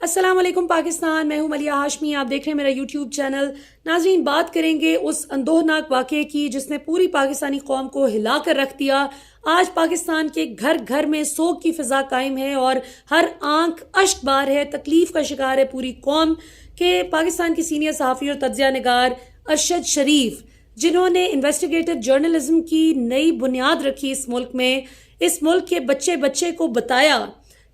السلام علیکم پاکستان، میں ہوں ملیہ ہاشمی، آپ دیکھ رہے ہیں میرا یوٹیوب چینل۔ ناظرین، بات کریں گے اس اندوہناک واقعے کی جس نے پوری پاکستانی قوم کو ہلا کر رکھ دیا۔ آج پاکستان کے گھر گھر میں سوگ کی فضا قائم ہے اور ہر آنکھ اشک بار ہے، تکلیف کا شکار ہے پوری قوم کہ پاکستان کی سینئر صحافی اور تجزیہ نگار ارشد شریف، جنہوں نے انویسٹیگیٹو جرنلزم کی نئی بنیاد رکھی اس ملک کے بچے بچے کو بتایا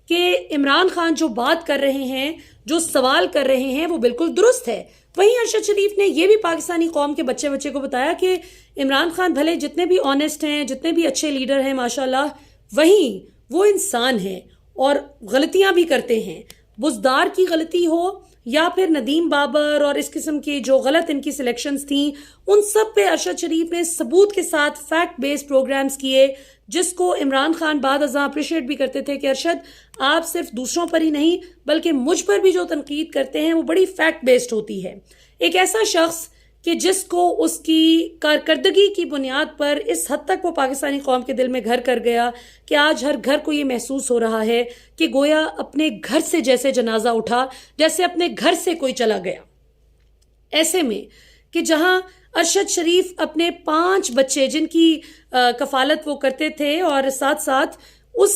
کہ عمران خان جو بات کر رہے ہیں، جو سوال کر رہے ہیں، وہ بالکل درست ہے۔ وہیں ارشد شریف نے یہ بھی پاکستانی قوم کے بچے بچے کو بتایا کہ عمران خان بھلے جتنے بھی آنیسٹ ہیں، جتنے بھی اچھے لیڈر ہیں ماشاءاللہ، وہیں وہ انسان ہیں اور غلطیاں بھی کرتے ہیں۔ بزدار کی غلطی ہو یا پھر ندیم بابر اور اس قسم کی جو غلط ان کی سلیکشنز تھیں، ان سب پہ ارشد شریف نے ثبوت کے ساتھ فیکٹ بیسڈ پروگرامز کیے، جس کو عمران خان بعد ازاں اپریشیٹ بھی کرتے تھے کہ ارشد آپ صرف دوسروں پر ہی نہیں بلکہ مجھ پر بھی جو تنقید کرتے ہیں وہ بڑی فیکٹ بیسڈ ہوتی ہے۔ ایک ایسا شخص کہ جس کو اس کی کارکردگی کی بنیاد پر اس حد تک وہ پاکستانی قوم کے دل میں گھر کر گیا کہ آج ہر گھر کو یہ محسوس ہو رہا ہے کہ گویا اپنے گھر سے جیسے جنازہ اٹھا، جیسے اپنے گھر سے کوئی چلا گیا۔ ایسے میں کہ جہاں ارشد شریف اپنے 5 بچے جن کی کفالت وہ کرتے تھے اور ساتھ ساتھ اس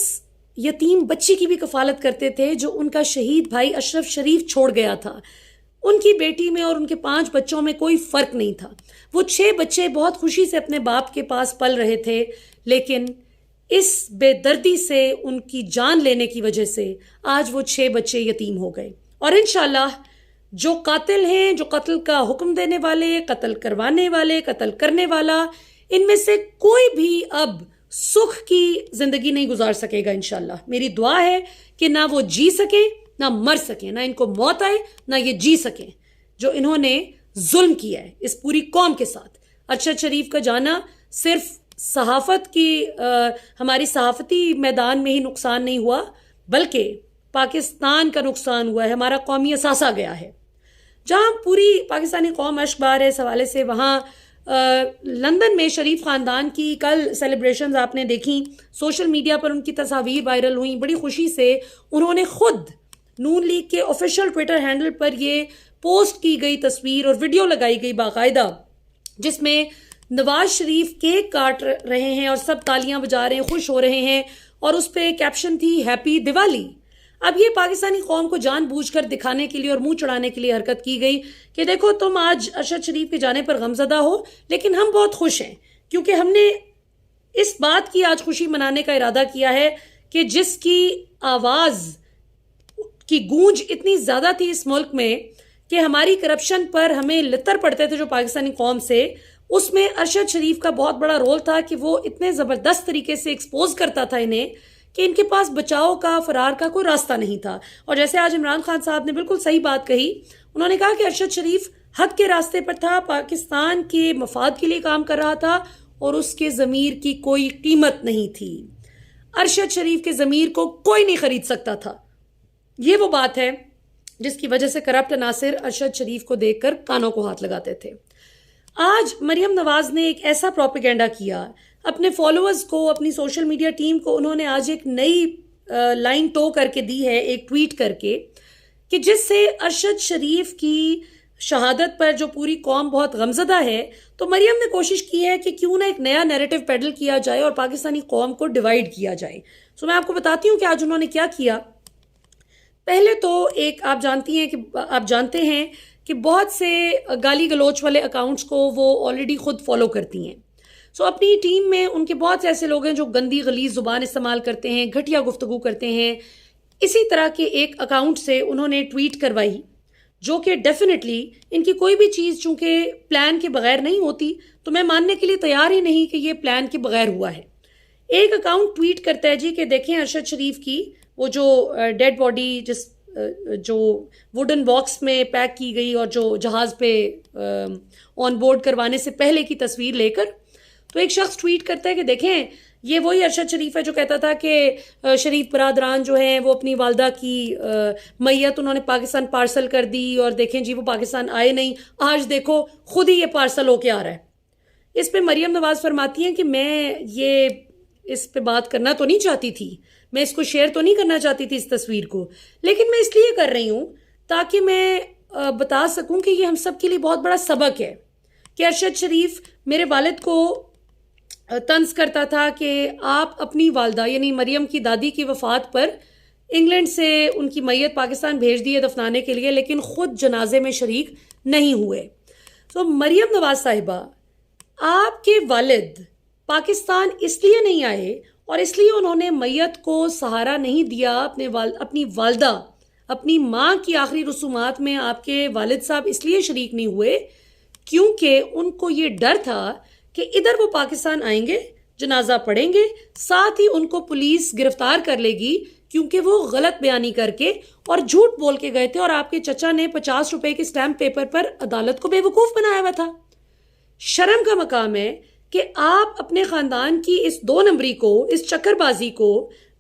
یتیم بچی کی بھی کفالت کرتے تھے جو ان کا شہید بھائی اشرف شریف چھوڑ گیا تھا، ان کی بیٹی میں اور ان کے 5 بچوں میں کوئی فرق نہیں تھا۔ وہ 6 بچے بہت خوشی سے اپنے باپ کے پاس پل رہے تھے، لیکن اس بے دردی سے، ان کی جان لینے کی وجہ سے آج وہ 6 بچے یتیم ہو گئے۔ اور انشاءاللہ جو قاتل ہیں، جو قتل کا حکم دینے والے، قتل کروانے والے، قتل کرنے والا، ان میں سے کوئی بھی اب سکھ کی زندگی نہیں گزار سکے گا انشاءاللہ۔ میری دعا ہے کہ نہ وہ جی سکیں، نہ مر سکیں، نہ ان کو موت آئے، نہ یہ جی سکیں جو انہوں نے ظلم کیا ہے اس پوری قوم کے ساتھ۔ ارشد شریف کا جانا صرف صحافت کی ہماری صحافتی میدان میں ہی نقصان نہیں ہوا، بلکہ پاکستان کا نقصان ہوا ہے، ہمارا قومی اثاثہ گیا ہے۔ جہاں پوری پاکستانی قوم اشک بار ہے اس حوالے سے، وہاں لندن میں شریف خاندان کی کل سیلیبریشنز آپ نے دیکھیں، سوشل میڈیا پر ان کی تصاویر وائرل ہوئیں۔ بڑی خوشی سے انہوں نے خود نون لیگ کے آفیشیل ٹویٹر ہینڈل پر یہ پوسٹ کی گئی تصویر اور ویڈیو لگائی گئی باقاعدہ، جس میں نواز شریف کیک کاٹ رہے ہیں اور سب تالیاں بجا رہے ہیں، خوش ہو رہے ہیں، اور اس پہ کیپشن تھی ہیپی دیوالی۔ اب یہ پاکستانی قوم کو جان بوجھ کر دکھانے کے لیے اور منہ چڑھانے کے لیے حرکت کی گئی کہ دیکھو تم آج ارشد شریف کے جانے پر غمزدہ ہو، لیکن ہم بہت خوش ہیں کیونکہ ہم نے اس بات کی آج خوشی منانے کا ارادہ کیا ہے کہ جس کی آواز کی گونج اتنی زیادہ تھی اس ملک میں کہ ہماری کرپشن پر ہمیں لتر پڑتے تھے جو پاکستانی قوم سے، اس میں ارشد شریف کا بہت بڑا رول تھا کہ وہ اتنے زبردست طریقے سے ایکسپوز کرتا تھا انہیں کہ ان کے پاس بچاؤ کا، فرار کا کوئی راستہ نہیں تھا۔ اور جیسے آج عمران خان صاحب نے بالکل صحیح بات کہی، انہوں نے کہا کہ ارشد شریف حق کے راستے پر تھا، پاکستان کے مفاد کے لیے کام کر رہا تھا اور اس کے ضمیر کی کوئی قیمت نہیں تھی۔ ارشد شریف کے ضمیر کو کوئی نہیں خرید سکتا تھا۔ یہ وہ بات ہے جس کی وجہ سے کرپٹ عناصر ارشد شریف کو دیکھ کر کانوں کو ہاتھ لگاتے تھے۔ آج مریم نواز نے ایک ایسا پروپیگنڈا کیا، اپنے فالوورز کو، اپنی سوشل میڈیا ٹیم کو انہوں نے آج ایک نئی لائن ٹو کر کے دی ہے، ایک ٹویٹ کر کے، کہ جس سے ارشد شریف کی شہادت پر جو پوری قوم بہت غمزدہ ہے، تو مریم نے کوشش کی ہے کہ کیوں نہ ایک نیا نیریٹو پیڈل کیا جائے اور پاکستانی قوم کو ڈیوائیڈ کیا جائے۔ سو میں آپ کو بتاتی ہوں کہ آج انہوں نے کیا کیا۔ پہلے تو ایک آپ جانتے ہیں کہ بہت سے گالی گلوچ والے اکاؤنٹس کو وہ آلریڈی خود فالو کرتی ہیں۔ سو اپنی ٹیم میں ان کے بہت سے ایسے لوگ ہیں جو گندی غلیظ زبان استعمال کرتے ہیں، گھٹیا گفتگو کرتے ہیں۔ اسی طرح کے ایک اکاؤنٹ سے انہوں نے ٹویٹ کروائی جو کہ ڈیفینیٹلی ان کی کوئی بھی چیز چونکہ پلان کے بغیر نہیں ہوتی، تو میں ماننے کے لیے تیار ہی نہیں کہ یہ پلان کے بغیر ہوا ہے۔ ایک اکاؤنٹ ٹویٹ کرتا ہے جی کہ دیکھیں ارشد شریف کی وہ جو ڈیڈ باڈی جو ووڈن باکس میں پیک کی گئی اور جو جہاز پہ آن بورڈ کروانے سے پہلے کی تصویر لے کر، تو ایک شخص ٹویٹ کرتا ہے کہ دیکھیں یہ وہی ارشد شریف ہے جو کہتا تھا کہ شریف برادران جو ہیں وہ اپنی والدہ کی میت انہوں نے پاکستان پارسل کر دی، اور دیکھیں جی وہ پاکستان آئے نہیں، آج دیکھو خود ہی یہ پارسل ہو کے آ رہا ہے۔ اس پہ مریم نواز فرماتی ہیں کہ میں یہ اس پہ بات کرنا تو نہیں چاہتی تھی، میں اس کو شیئر تو نہیں کرنا چاہتی تھی اس تصویر کو، لیکن میں اس لیے کر رہی ہوں تاکہ میں بتا سکوں کہ یہ ہم سب کے لیے بہت بڑا سبق ہے کہ ارشد شریف میرے والد کو طنز کرتا تھا کہ آپ اپنی والدہ یعنی مریم کی دادی کی وفات پر انگلینڈ سے ان کی میت پاکستان بھیج دیے دفنانے کے لیے، لیکن خود جنازے میں شریک نہیں ہوئے۔ تو مریم نواز صاحبہ، آپ کے والد پاکستان اس لیے نہیں آئے اور اس لیے انہوں نے میت کو سہارا نہیں دیا، اپنی والدہ، اپنی ماں کی آخری رسومات میں آپ کے والد صاحب اس لیے شریک نہیں ہوئے کیونکہ ان کو یہ ڈر تھا کہ ادھر وہ پاکستان آئیں گے، جنازہ پڑھیں گے، ساتھ ہی ان کو پولیس گرفتار کر لے گی کیونکہ وہ غلط بیانی کر کے اور جھوٹ بول کے گئے تھے، اور آپ کے چچا نے 50 روپے کے سٹیمپ پیپر پر عدالت کو بے وقوف بنایا ہوا تھا۔ شرم کا مقام ہے کہ آپ اپنے خاندان کی اس 2 نمبری کو، اس چکر بازی کو،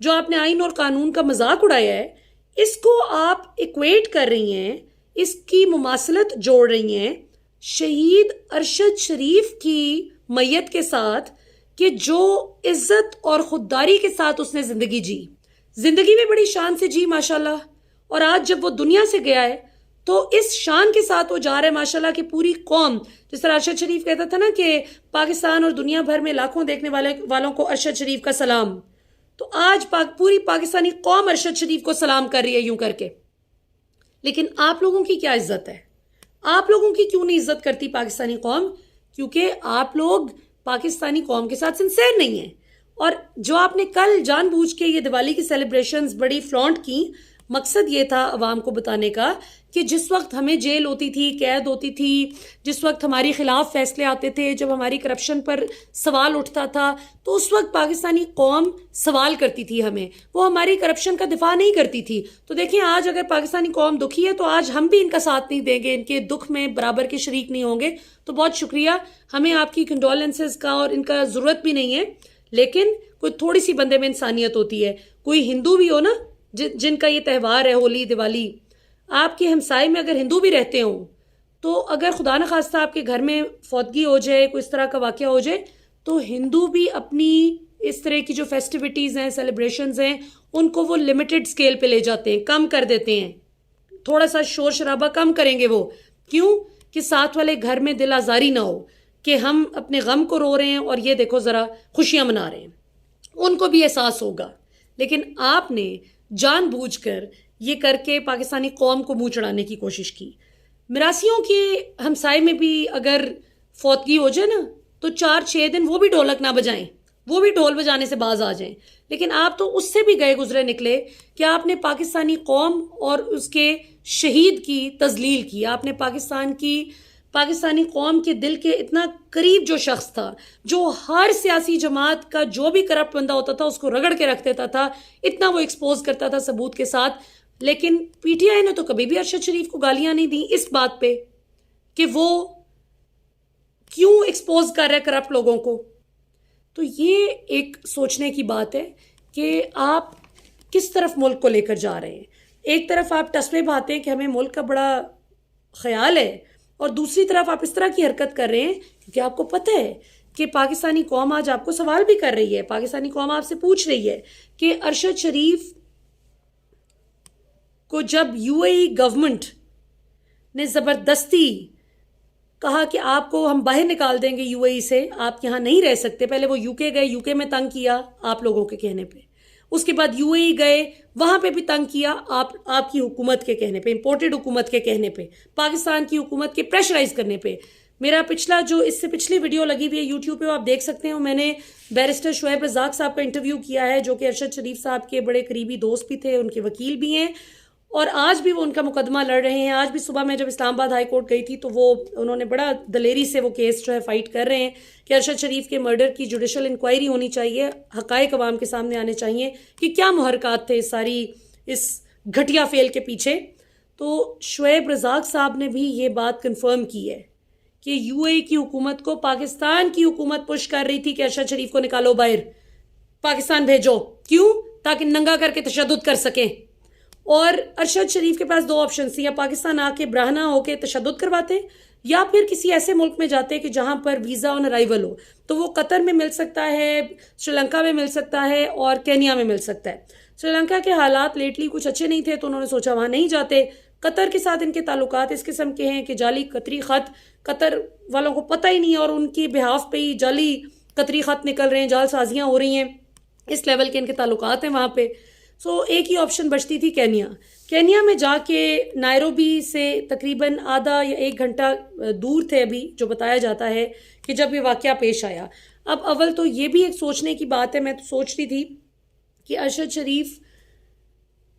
جو آپ نے آئین اور قانون کا مذاق اڑایا ہے، اس کو آپ ایکویٹ کر رہی ہیں، اس کی مماثلت جوڑ رہی ہیں شہید ارشد شریف کی میت کے ساتھ کہ جو عزت اور خودداری کے ساتھ اس نے زندگی جی، زندگی میں بڑی شان سے جی ماشاءاللہ، اور آج جب وہ دنیا سے گیا ہے تو اس شان کے ساتھ وہ جا رہا ہے ماشاءاللہ کہ پوری قوم، جس طرح ارشد شریف کہتا تھا نا کہ پاکستان اور دنیا بھر میں لاکھوں دیکھنے والوں کو ارشد شریف کا سلام، تو آج پوری پاکستانی قوم ارشد شریف کو سلام کر رہی ہے یوں کر کے۔ لیکن آپ لوگوں کی کیا عزت ہے؟ آپ لوگوں کی کیوں نہیں عزت کرتی پاکستانی قوم؟ کیونکہ آپ لوگ پاکستانی قوم کے ساتھ سنسیئر نہیں ہیں۔ اور جو آپ نے کل جان بوجھ کے یہ دیوالی کی سیلیبریشنز بڑی فلانٹ کی، مقصد یہ تھا عوام کو بتانے کا کہ جس وقت ہمیں جیل ہوتی تھی، قید ہوتی تھی، جس وقت ہماری خلاف فیصلے آتے تھے، جب ہماری کرپشن پر سوال اٹھتا تھا، تو اس وقت پاکستانی قوم سوال کرتی تھی ہمیں، وہ ہماری کرپشن کا دفاع نہیں کرتی تھی۔ تو دیکھیں آج اگر پاکستانی قوم دکھی ہے تو آج ہم بھی ان کا ساتھ نہیں دیں گے، ان کے دکھ میں برابر کے شریک نہیں ہوں گے۔ تو بہت شکریہ، ہمیں آپ کی کنڈولنسز کا اور ان کا ضرورت بھی نہیں ہے، لیکن کوئی تھوڑی سی بندے میں انسانیت ہوتی ہے۔ کوئی ہندو بھی ہو نا جن کا یہ تہوار ہے ہولی دیوالی، آپ کے ہمسائے میں اگر ہندو بھی رہتے ہوں تو اگر خدا نخواستہ آپ کے گھر میں فوتگی ہو جائے، کوئی اس طرح کا واقعہ ہو جائے، تو ہندو بھی اپنی اس طرح کی جو فیسٹیوٹیز ہیں، سیلیبریشنز ہیں، ان کو وہ لمیٹڈ سکیل پہ لے جاتے ہیں، کم کر دیتے ہیں، تھوڑا سا شور شرابہ کم کریں گے وہ، کیوں کہ ساتھ والے گھر میں دل آزاری نہ ہو کہ ہم اپنے غم کو رو رہے ہیں اور یہ دیکھو ذرا خوشیاں منا رہے ہیں، ان کو بھی احساس ہوگا۔ لیکن آپ نے جان بوجھ کر یہ کر کے پاکستانی قوم کو منہ چڑھانے کی کوشش کی۔ مراثیوں کے ہمسائے میں بھی اگر فوتگی ہو جائے نا تو 4-6 دن وہ بھی ڈھولک نہ بجائیں، وہ بھی ڈھول بجانے سے باز آ جائیں، لیکن آپ تو اس سے بھی گئے گزرے نکلے کہ آپ نے پاکستانی قوم اور اس کے شہید کی تذلیل کی۔ آپ نے پاکستانی قوم کے دل کے اتنا قریب جو شخص تھا، جو ہر سیاسی جماعت کا جو بھی کرپٹ بندہ ہوتا تھا اس کو رگڑ کے رکھ دیتا تھا، اتنا وہ ایکسپوز کرتا تھا ثبوت کے ساتھ، لیکن پی ٹی آئی نے تو کبھی بھی ارشد شریف کو گالیاں نہیں دیں اس بات پہ کہ وہ کیوں ایکسپوز کر رہے کرپٹ لوگوں کو۔ تو یہ ایک سوچنے کی بات ہے کہ آپ کس طرف ملک کو لے کر جا رہے ہیں۔ ایک طرف آپ ٹسمے بھاتے ہیں کہ ہمیں ملک کا بڑا خیال ہے، اور دوسری طرف آپ اس طرح کی حرکت کر رہے ہیں کیونکہ آپ کو پتہ ہے کہ پاکستانی قوم آج آپ کو سوال بھی کر رہی ہے، پاکستانی قوم آپ سے پوچھ رہی ہے کہ ارشد شریف کو جب یو اے ای گورنمنٹ نے زبردستی کہا کہ آپ کو ہم باہر نکال دیں گے یو اے ای سے، آپ یہاں نہیں رہ سکتے، پہلے وہ یو کے گئے، یو کے میں تنگ کیا آپ لوگوں کے کہنے پہ، اس کے بعد یو اے ای گئے، وہاں پہ بھی تنگ کیا آپ کی حکومت کے کہنے پہ، امپورٹڈ حکومت کے کہنے پہ، پاکستان کی حکومت کے پریشرائز کرنے پہ۔ میرا پچھلا جو اس سے پچھلی ویڈیو لگی ہوئی ہے یوٹیوب پہ آپ دیکھ سکتے ہیں، میں نے بیرسٹر شعیب رزاق صاحب کا انٹرویو کیا ہے جو کہ ارشد شریف صاحب کے بڑے قریبی دوست بھی تھے، ان کے وکیل بھی ہیں، اور آج بھی وہ ان کا مقدمہ لڑ رہے ہیں۔ آج بھی صبح میں جب اسلام آباد ہائی کورٹ گئی تھی تو انہوں نے بڑا دلیری سے وہ کیس جو ہے فائٹ کر رہے ہیں کہ ارشد شریف کے مرڈر کی جوڈیشل انکوائری ہونی چاہیے، حقائق عوام کے سامنے آنے چاہیے کہ کیا محرکات تھے اس گھٹیا فیل کے پیچھے۔ تو شعیب رزاق صاحب نے بھی یہ بات کنفرم کی ہے کہ یو اے کی حکومت کو پاکستان کی حکومت پش کر رہی تھی کہ ارشد شریف کو نکالو باہر، پاکستان بھیجو، کیوں؟ تاکہ ننگا کر کے تشدد کر سکیں۔ اور ارشد شریف کے پاس 2 آپشن تھے، یا پاکستان آ کے براہنہ ہو کے تشدد کرواتے، یا پھر کسی ایسے ملک میں جاتے کہ جہاں پر ویزا آن ارائیول ہو، تو وہ قطر میں مل سکتا ہے، سری لنکا میں مل سکتا ہے، اور کینیا میں مل سکتا ہے۔ سری لنکا کے حالات لیٹلی کچھ اچھے نہیں تھے تو انہوں نے سوچا وہاں نہیں جاتے. قطر کے ساتھ ان کے تعلقات اس قسم کے ہیں کہ جعلی قطری خط قطر والوں کو پتہ ہی نہیں اور ان کی بہاف پہ ہی جعلی قطری خط نکل رہے ہیں, جعل سازیاں ہو رہی ہیں, اس لیول کے ان کے تعلقات ہیں وہاں پہ. سو ایک ہی آپشن بچتی تھی کینیا میں جا کے. نائروبی سے تقریباً آدھا یا 1 گھنٹہ دور تھے ابھی, جو بتایا جاتا ہے کہ جب یہ واقعہ پیش آیا. اب اول تو یہ بھی ایک سوچنے کی بات ہے, میں تو سوچ رہی تھی کہ ارشد شریف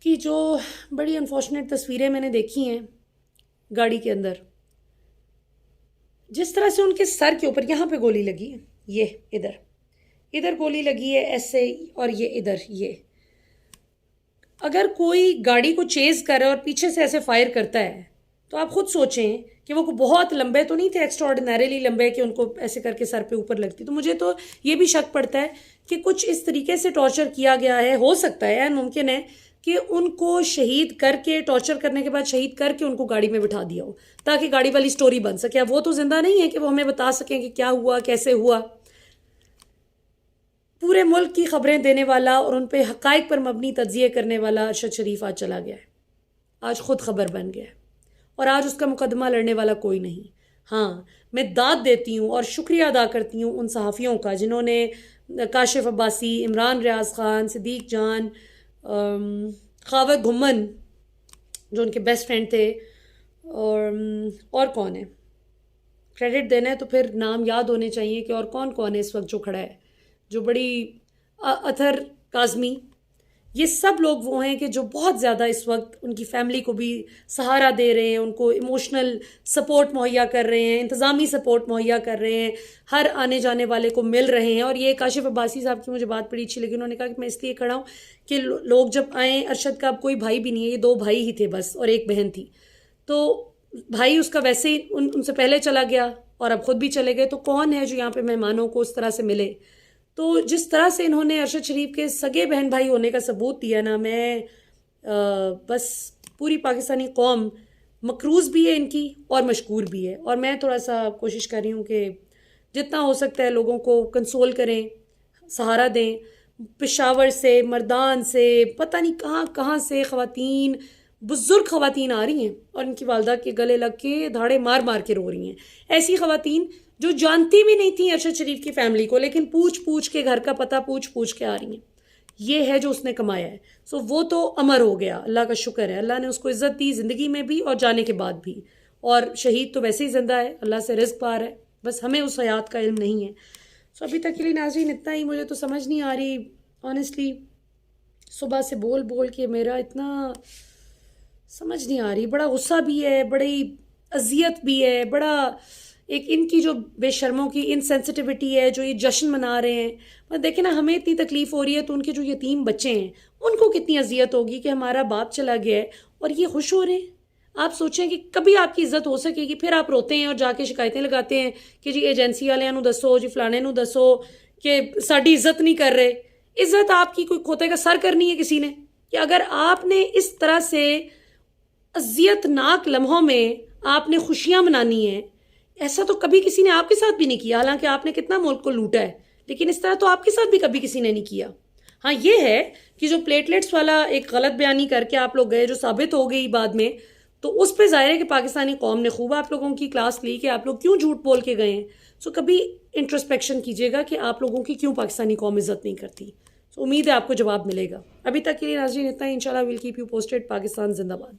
کی جو بڑی انفارچونیٹ تصویریں میں نے دیکھی ہیں گاڑی کے اندر, جس طرح سے ان کے سر کے اوپر یہاں پہ گولی لگی ہے, یہ ادھر گولی لگی ہے ایسے, اور یہ ادھر, یہ اگر کوئی گاڑی کو چیز کر رہا ہے اور پیچھے سے ایسے فائر کرتا ہے تو آپ خود سوچیں کہ وہ بہت لمبے تو نہیں تھے, ایکسٹراڈنریلی لمبے کہ ان کو ایسے کر کے سر پہ اوپر لگتی. تو مجھے تو یہ بھی شک پڑتا ہے کہ کچھ اس طریقے سے ٹارچر کیا گیا ہے, ہو سکتا ہے ممکن ہے کہ ان کو شہید کر کے, ٹارچر کرنے کے بعد شہید کر کے ان کو گاڑی میں بٹھا دیا ہو تاکہ گاڑی والی سٹوری بن سکے. اب وہ تو زندہ نہیں ہے کہ وہ ہمیں بتا سکیں کہ کیا ہوا, کیسے ہوا. پورے ملک کی خبریں دینے والا اور ان پہ حقائق پر مبنی تجزیے کرنے والا ارشد شریف آج چلا گیا ہے, آج خود خبر بن گیا ہے, اور آج اس کا مقدمہ لڑنے والا کوئی نہیں. ہاں, میں داد دیتی ہوں اور شکریہ ادا کرتی ہوں ان صحافیوں کا جنہوں نے کاشف عباسی, عمران ریاض خان, صدیق جان, خاوت گھمن جو ان کے بیسٹ فرینڈ تھے, اور کون ہے, کریڈٹ دینا ہے تو پھر نام یاد ہونے چاہیے کہ اور کون کون ہے اس وقت جو کھڑا ہے, جو بڑی اطہر کاظمی, یہ سب لوگ وہ ہیں کہ جو بہت زیادہ اس وقت ان کی فیملی کو بھی سہارا دے رہے ہیں, ان کو ایموشنل سپورٹ مہیا کر رہے ہیں, انتظامی سپورٹ مہیا کر رہے ہیں, ہر آنے جانے والے کو مل رہے ہیں. اور یہ کاشف عباسی صاحب کی مجھے بات بڑی اچھی لگی, انہوں نے کہا کہ میں اس لیے کھڑا ہوں کہ لوگ جب آئیں, ارشد کا اب کوئی بھائی بھی نہیں ہے, یہ 2 بھائی ہی تھے بس اور 1 بہن تھی, تو بھائی اس کا ویسے ہی ان سے پہلے چلا گیا اور اب خود بھی چلے گئے, تو کون ہے جو یہاں پہ مہمانوں کو اس طرح سے ملے. تو جس طرح سے انہوں نے ارشد شریف کے سگے بہن بھائی ہونے کا ثبوت دیا نا, میں بس پوری پاکستانی قوم مقروض بھی ہے ان کی اور مشکور بھی ہے. اور میں تھوڑا سا کوشش کر رہی ہوں کہ جتنا ہو سکتا ہے لوگوں کو کنسول کریں, سہارا دیں. پشاور سے, مردان سے, پتہ نہیں کہاں کہاں سے خواتین, بزرگ خواتین آ رہی ہیں اور ان کی والدہ کے گلے لگ کے دھاڑے مار مار کے رو رہی ہیں. ایسی خواتین جو جانتی بھی نہیں تھیں ارشد شریف کی فیملی کو, لیکن پوچھ کے گھر کا پتہ پوچھ کے آ رہی ہیں. یہ ہے جو اس نے کمایا ہے. سو وہ تو امر ہو گیا, اللہ کا شکر ہے, اللہ نے اس کو عزت دی زندگی میں بھی اور جانے کے بعد بھی. اور شہید تو ویسے ہی زندہ ہے, اللہ سے رزق پا رہا ہے, بس ہمیں اس حیات کا علم نہیں ہے. سو ابھی تک کے لیے ناظرین اتنا ہی. مجھے تو سمجھ نہیں آ رہی آنیسٹلی, صبح سے بول کے میرا اتنا سمجھ نہیں آ رہی. بڑا غصہ بھی ہے, بڑی اذیت بھی ہے, بڑا ایک ان کی جو بے شرموں کی انسینسٹیوٹی ہے, جو یہ جشن منا رہے ہیں. دیکھیں نا, ہمیں اتنی تکلیف ہو رہی ہے تو ان کے جو یتیم بچے ہیں ان کو کتنی اذیت ہوگی کہ ہمارا باپ چلا گیا ہے اور یہ خوش ہو رہے ہیں. آپ سوچیں کہ کبھی آپ کی عزت ہو سکے گی, پھر آپ روتے ہیں اور جا کے شکایتیں لگاتے ہیں کہ جی ایجنسی والے نو دسو, جی فلانے نو دسو کہ ساڈی عزت نہیں کر رہے. عزت آپ کی کوئی کھوتے کا سر کرنی ہے کسی نے, کہ اگر آپ نے اس طرح سے اذیت ناک لمحوں میں آپ نے خوشیاں منانی ہیں, ایسا تو کبھی کسی نے آپ کے ساتھ بھی نہیں کیا. حالانکہ آپ نے کتنا ملک کو لوٹا ہے, لیکن اس طرح تو آپ کے ساتھ بھی کبھی کسی نے نہیں کیا. ہاں یہ ہے کہ جو پلیٹلیٹس والا ایک غلط بیانی کر کے آپ لوگ گئے, جو ثابت ہو گئی بعد میں, تو اس پہ ظاہر ہے کہ پاکستانی قوم نے خوب آپ لوگوں کی کلاس لی کہ آپ لوگ کیوں جھوٹ بول کے گئے ہیں. سو کبھی انٹرسپیکشن کیجیے گا کہ آپ لوگوں کی کیوں پاکستانی قوم عزت نہیں کرتی. سو امید ہے آپ کو جواب ملے گا. ابھی تک کے لیے ناظرین اتنا ہی. انشاءاللہ will keep you posted. Pakistan زندہ باد.